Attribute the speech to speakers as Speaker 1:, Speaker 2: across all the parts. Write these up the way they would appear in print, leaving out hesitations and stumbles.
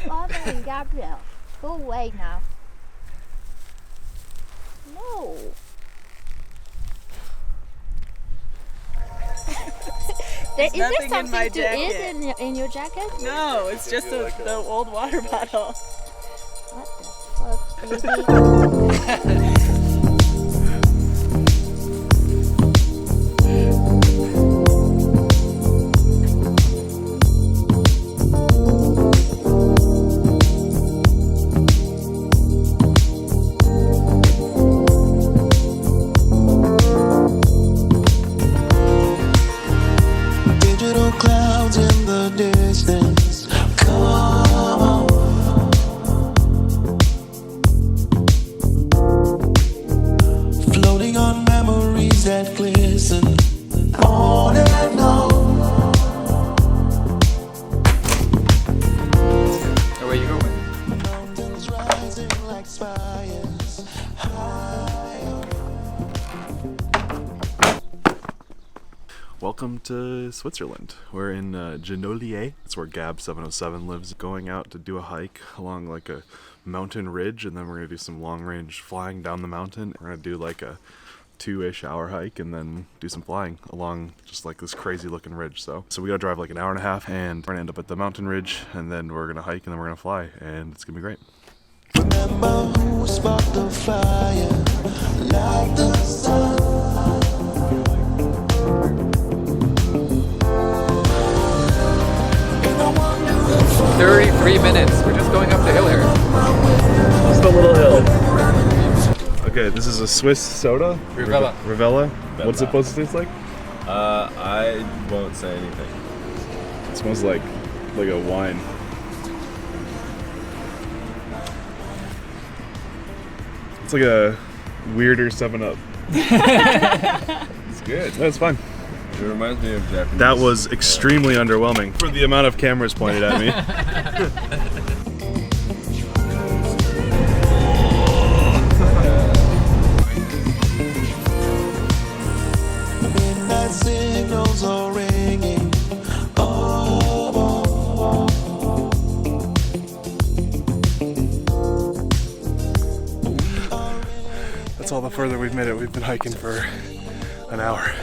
Speaker 1: bothering Gabriel. Go away now. No. Is there something to eat in your jacket?
Speaker 2: No, it's just the old water bottle.
Speaker 1: What the fuck, baby?
Speaker 3: Clouds in the distance, come on. Floating on memories that glisten on and on.
Speaker 4: Oh, where you going?
Speaker 3: Mountains rising like spires high.
Speaker 5: Welcome to Switzerland. We're in Genolier. That's where Gab707 lives. Going out to do a hike along like a mountain ridge, and then we're gonna do some long range flying down the mountain. We're gonna do like a 2-ish hour hike and then do some flying along just like this crazy looking ridge. So we gotta drive like an hour and a half, and we're gonna end up at the mountain ridge, and then we're gonna hike, and then we're gonna fly, and it's gonna be great.
Speaker 3: Remember who sparked the fire like the sun.
Speaker 4: 33 minutes. We're just going up the hill here.
Speaker 5: Just a little hill. Okay, this is a Swiss soda.
Speaker 4: Rivella.
Speaker 5: Rivella. What's it supposed to taste like?
Speaker 6: I won't say anything.
Speaker 5: It smells like a wine. It's like a weirder 7-Up.
Speaker 6: It's good.
Speaker 5: That's fine.
Speaker 6: It reminds me of Japanese.
Speaker 5: That was extremely underwhelming for the amount of cameras pointed at me.
Speaker 3: Midnight signals are ringing. Oh.
Speaker 5: That's all the further we've made it. We've been hiking for an hour.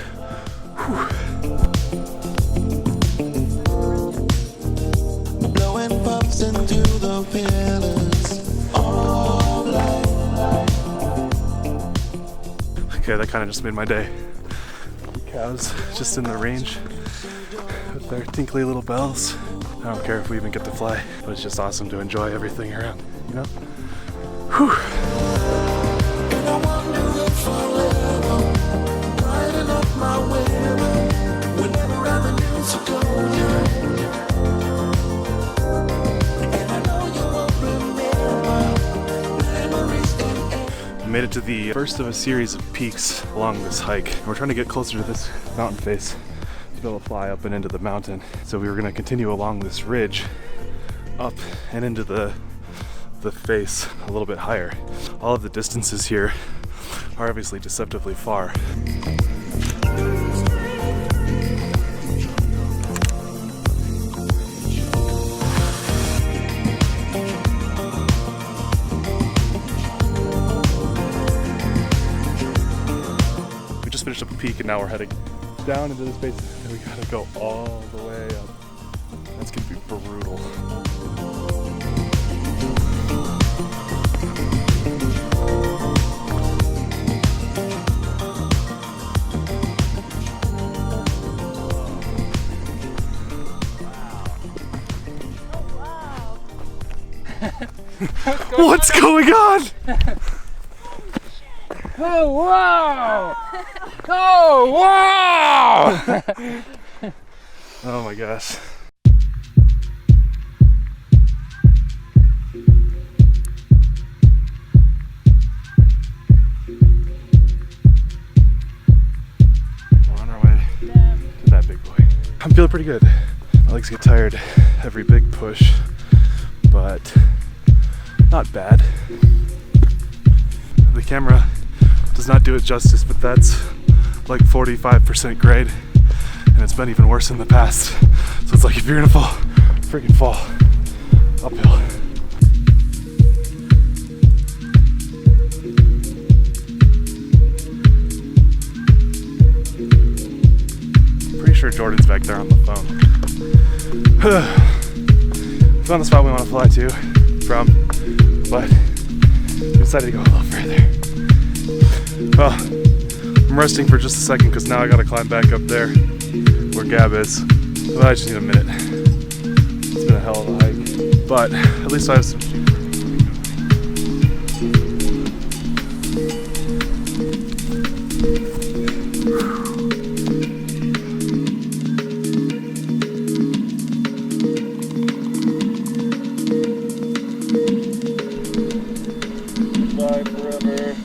Speaker 3: Blowing puffs into the pillars of light.
Speaker 5: Okay, that kind of just made my day. Cows just in the range with their tinkly little bells. I don't care if we even get to fly, but it's just awesome to enjoy everything around, you know? Whew.
Speaker 3: And I wonder if forever, brighten up my way whenever I'm in to go. And I know you won't remember memories in.
Speaker 5: We made it to the first of a series of peaks along this hike. We're trying to get closer to this mountain face to be able to fly up and into the mountain. So we were going to continue along this ridge up and into the face a little bit higher. All of the distances here are obviously deceptively far. We just finished up a peak and now we're heading down into this base, and we gotta go all the way up. That's gonna be brutal. What's going on?
Speaker 4: Oh wow! Oh wow!
Speaker 5: Oh my gosh. We're on our way to that big boy. I'm feeling pretty good. My legs get tired every big push, but not bad. The camera does not do it justice, but that's like 45% grade, and it's been even worse in the past. So it's like, if you're gonna fall, freaking fall. uphill. Pretty sure Jordan's back there on the phone. Found the spot we want to fly to from, but we decided to go a little further. Well, I'm resting for just a second because now I gotta climb back up there where Gab is. Well, I just need a minute. It's been a hell of a hike, but at least I have some sheep. Bye forever.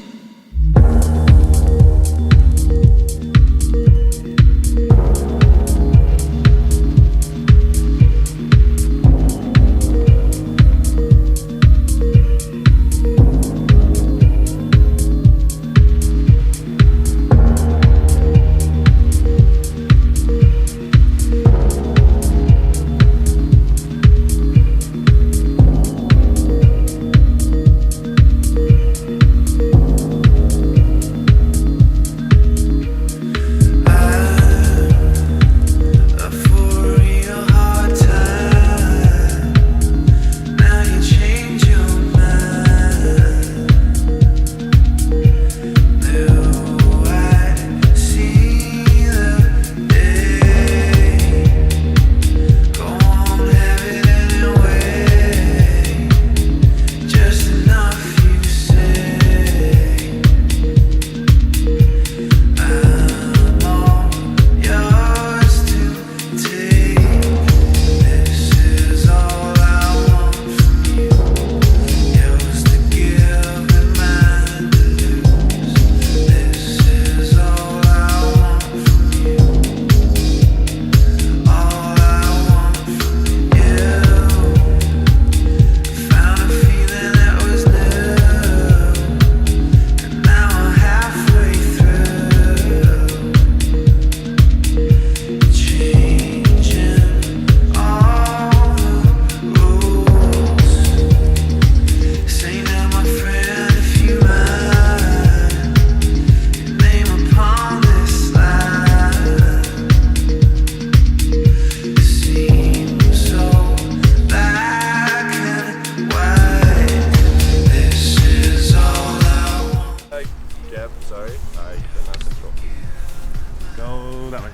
Speaker 5: Go that way.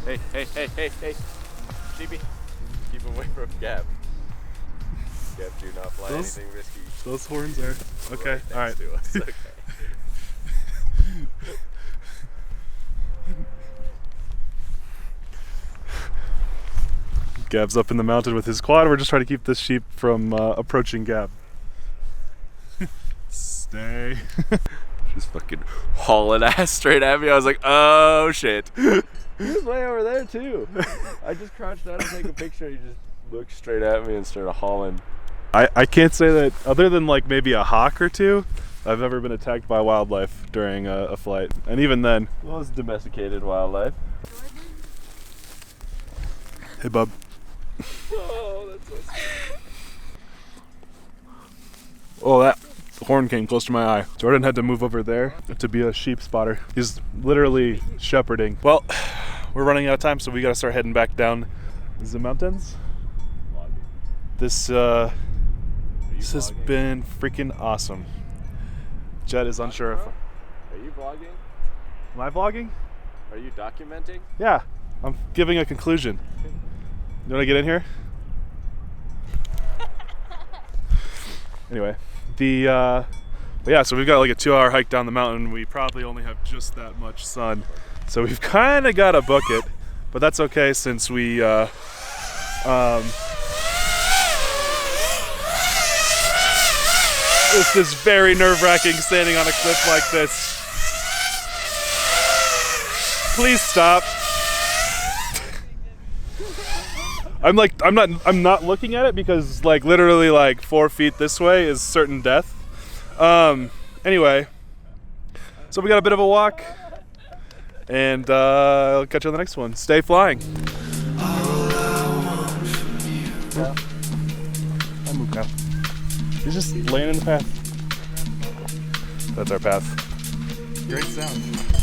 Speaker 6: Hey. Sheepy. Keep away from Gab. Gab, do not fly anything risky.
Speaker 5: Those horns are okay. All right.
Speaker 6: To us. Okay.
Speaker 5: Gab's up in the mountain with his quad. We're just trying to keep this sheep from approaching Gab. Stay.
Speaker 6: She's fucking hauling ass straight at me. I was like, oh shit. He was way over there too. I just crouched down to take a picture. He just looked straight at me and started hauling.
Speaker 5: I can't say that other than like maybe a hawk or two, I've ever been attacked by wildlife during a flight. And even then.
Speaker 6: Well, it's domesticated wildlife.
Speaker 5: Hey, bub.
Speaker 6: Oh, that's so sweet.
Speaker 5: Oh, that horn came close to my eye. Jordan had to move over there to be a sheep spotter. He's literally shepherding. Well, we're running out of time, so we gotta start heading back down the mountains. This has been freaking awesome. Jed is unsure if...
Speaker 6: Are you vlogging?
Speaker 5: Am I vlogging?
Speaker 6: Are you documenting?
Speaker 5: Yeah, I'm giving a conclusion. You want to get in here? Anyway, yeah, so we've got like a 2-hour hike down the mountain. We probably only have just that much sun, so we've kind of got to book it, but that's okay since we this is very nerve-wracking standing on a cliff like this. Please stop. I'm not looking at it because like literally like 4 feet this way is certain death. Anyway, so we got a bit of a walk, and I'll catch you on the next one. Stay flying. Don't move, Kyle. He's just laying in the path. That's our path.
Speaker 4: Great sound.